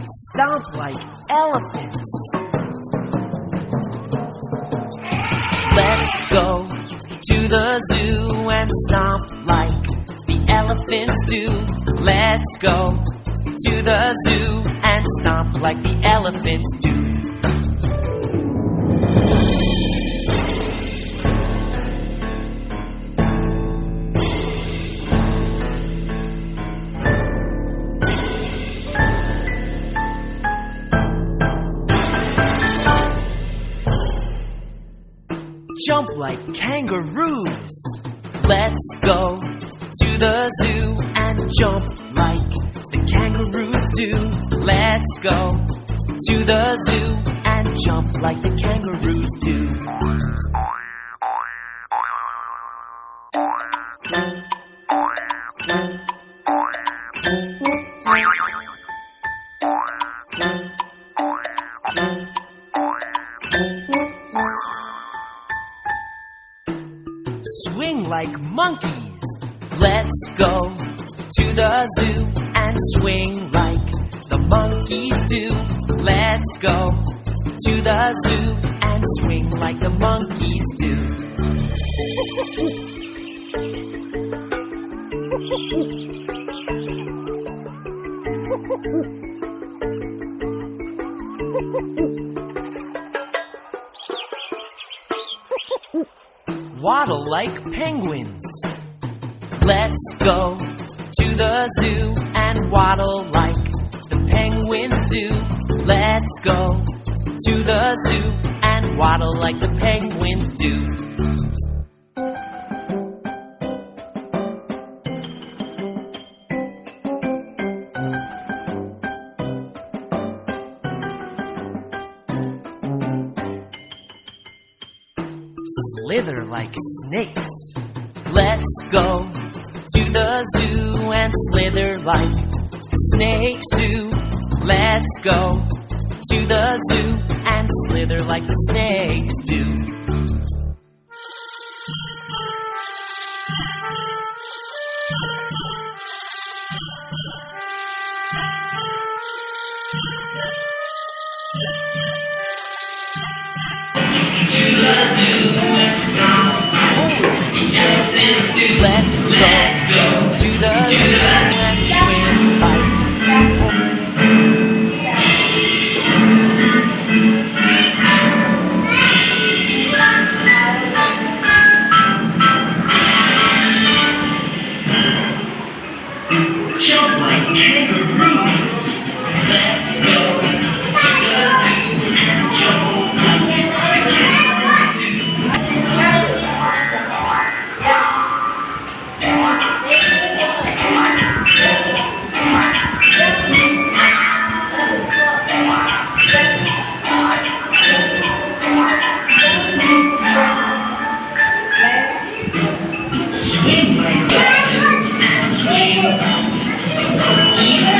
Stomp like elephants. Let's go to the zoo and stomp like the elephants do. Let's go to the zoo and stomp like the elephants do. Jump like kangaroos. Let's go to the zoo and jump like the kangaroos do. Let's go to the zoo and jump like the kangaroos do. Swing like monkeys. Let's go to the zoo and swing like the monkeys do. Let's go to the zoo and swing like the monkeys do. Waddle like penguins. Let's go to the zoo and waddle like the penguins do. Let's go to the zoo and waddle like the penguins do. Slither like snakes. Let's go to the zoo and slither like the snakes do. Let's go to the zoo and slither like the snakes do. To the zoo and stomp. The elephants do. Let's go to the zoo and swim like. Jump like kangaroos. Let's go to the zoo and jump like the kangaroos do. Swim like dolphins and swing like the monkeys.